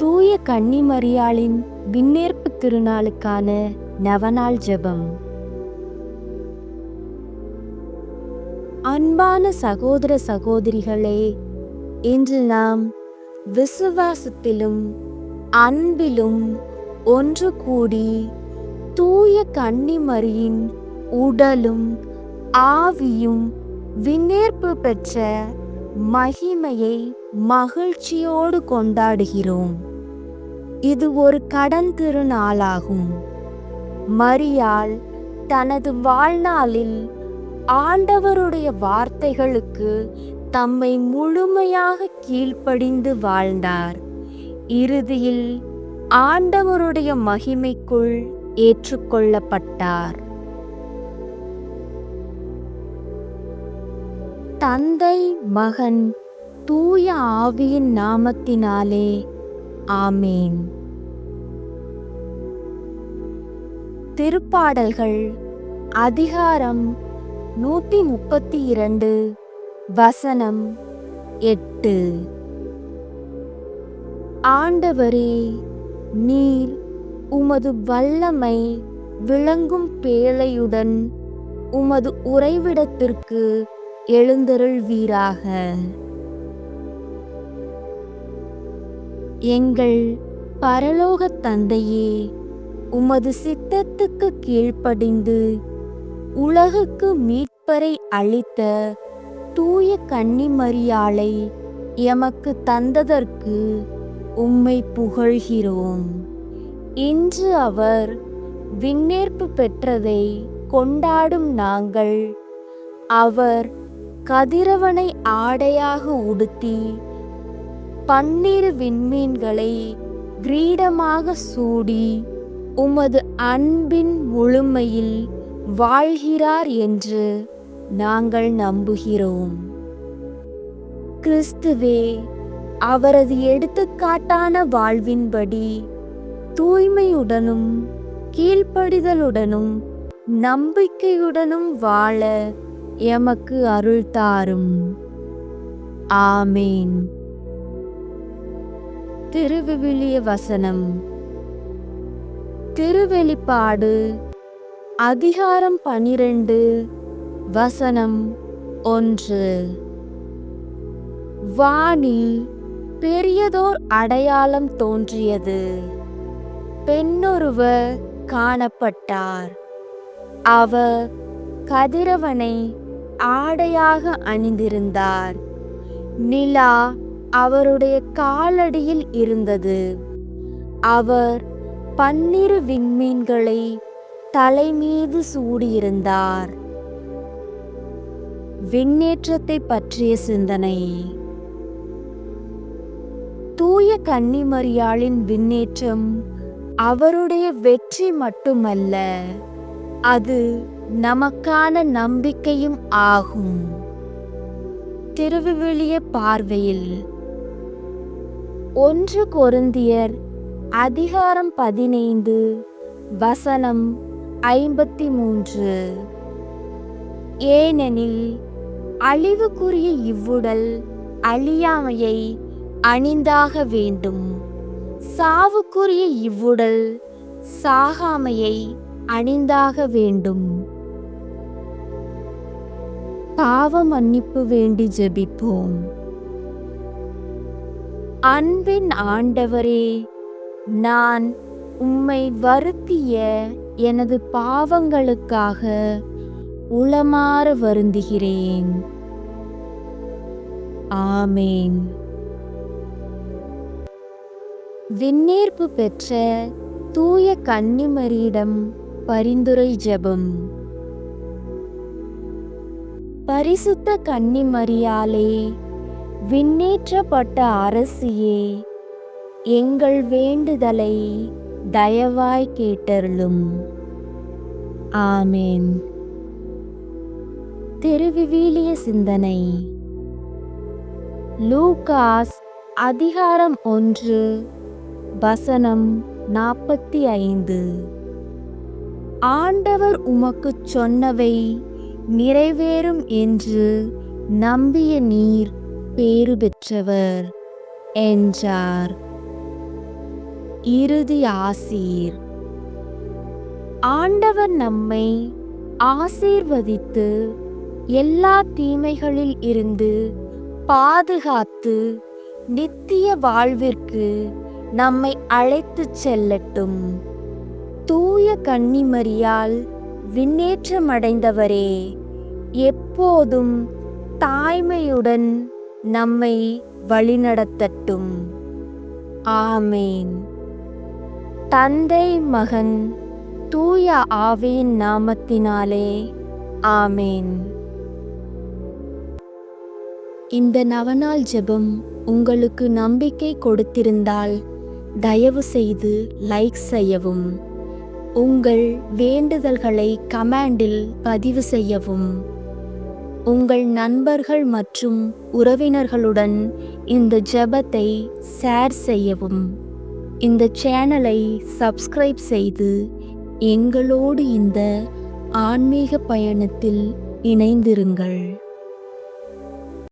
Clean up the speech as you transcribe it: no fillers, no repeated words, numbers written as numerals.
தூய கன்னிமரியாளின் விண்ணேற்பு திருநாளுக்கான நவநாள் ஜெபம். அன்பான சகோதர சகோதரிகளே, இன்று நாம் விசுவாசத்திலும் அன்பிலும் ஒன்று கூடி தூய கன்னிமரியின் உடலும் ஆவியும் விண்ணேற்பு பெற்ற மகிமையை மகிழ்ச்சியோடு கொண்டாடுகிறோம். இது ஒரு கடன் திருநாளாகும். மரியாள் தனது வாழ்நாளில் ஆண்டவருடைய வார்த்தைகளுக்கு தம்மை முழுமையாக கீழ்ப்படிந்து வாழ்ந்தார். இறுதியில் ஆண்டவருடைய மகிமைக்குள் ஏற்றுக்கொள்ளப்பட்டார். தந்தை, மகன், தூய ஆவியின் நாமத்தினாலே ஆமேன். திருப்பாடல்கள் அதிகாரம் 132 வசனம் 8. ஆண்டவரே, நீர் உமது வல்லமை விளங்கும் பேழையுடன் உமது உறைவிடத்திற்கு எழுந்தருள்வீராக. எங்கள் பரலோக தந்தையே, உமது சித்தத்துக்கு கீழ்ப்படிந்து உலகுக்கு மீட்பரை அளித்த தூய கன்னிமரியாளை எமக்கு தந்ததற்கு உம்மை புகழ்கிறோம். இன்று அவர் விண்ணேற்பு பெற்றதை கொண்டாடும் நாங்கள் அவர் கதிரவனை ஆடையாக உடுத்தி 12 விண்மீன்களை கிரீடமாக சூடி உமது அன்பின் முழுமையில் வாழ்கிறார் என்று நாங்கள் நம்புகிறோம். கிறிஸ்துவே அவரது எடுத்துக்காட்டான வாழ்வின்படி தூய்மையுடனும் கீழ்ப்படிதலுடனும் நம்பிக்கையுடனும் வாழ எமக்கு அருள் தாரும். ஆமேன். திருவிவிலிய வசனம். திருவெளிப்பாடு அதிகாரம் 12 வசனம் 1. வானில் பெரியதோர் அடையாளம் தோன்றியது. பெண்ணொருவர் காணப்பட்டார். அவர் கதிரவனை ஆடையாக அணிந்திருந்தார். நிலா அவருடைய காலடியில் இருந்தது. அவர் 12 விண்மீன்களை தலைமீது சூடியிருந்தார். விண்ணேற்றத்தை பற்றிய சிந்தனை. தூய கன்னிமரியாளின் விண்ணேற்றம் அவருடைய வெற்றி மட்டுமல்ல, அது நமக்கான நம்பிக்கையும் ஆகும். திருவிவிலிய பார்வையில் 1 கொரிந்தியர் அதிகாரம் 15 வசனம் 53. ஏனெனில் அழிவுக்குரிய இவ்வுடல் அழியாமையை அணிந்தாக வேண்டும், சாவுக்குரிய இவ்வுடல் சாகாமையை அணிந்தாக வேண்டும். பாவ மன்னிப்பு வேண்டி ஜெபிப்போம். அன்பின் ஆண்டவரே, நான் உம்மை வருத்திய எனது பாவங்களுக்காக உளமாற வருந்துகிறேன். ஆமேன். விண்ணேற்பு பெற்ற தூய கன்னிமரியிடம் பரிந்துரை ஜெபம். பரிசுத்த கன்னிமரியாளே, விண்ணேற்றப்பட்ட அரசியே, எங்கள் வேண்டுதலை தயவாய் கேட்டருளும். ஆமேன். திருவிவிலிய சிந்தனை. லூகாஸ் அதிகாரம் 1 வசனம் 45. ஆண்டவர் உமக்குச் சொன்னவை நிறைவேறும் என்று நம்பிய நீர் பேறு பெற்றவர் என்றார். இறுதி ஆசீர். ஆண்டவர் நம்மை ஆசீர்வதித்து எல்லா தீமைகளில் இருந்து பாதுகாத்து நித்திய வாழ்விற்கு நம்மை அழைத்துச் செல்லட்டும். தூய கன்னிமரியால் விண்ணேற்றமடைந்தவரே, எப்போதும் தாய்மையுடன் நம்மை வழிநடத்தட்டும். ஆமேன். தந்தை, மகன், தூய ஆவியின் நாமத்தினாலே ஆமேன். இந்த நவநாள் ஜெபம் உங்களுக்கு நம்பிக்கை கொடுத்திருந்தால் தயவு செய்து லைக் செய்யவும், உங்கள் வேண்டுதல்களை கமெண்டில் பதிவு செய்யவும், உங்கள் நண்பர்கள் மற்றும் உறவினர்களுடன் இந்த ஜெபத்தை ஷேர் செய்யவும், இந்த சேனலை சப்ஸ்கிரைப் செய்து எங்களோடு இந்த ஆன்மீக பயணத்தில் இணைந்திருங்கள்.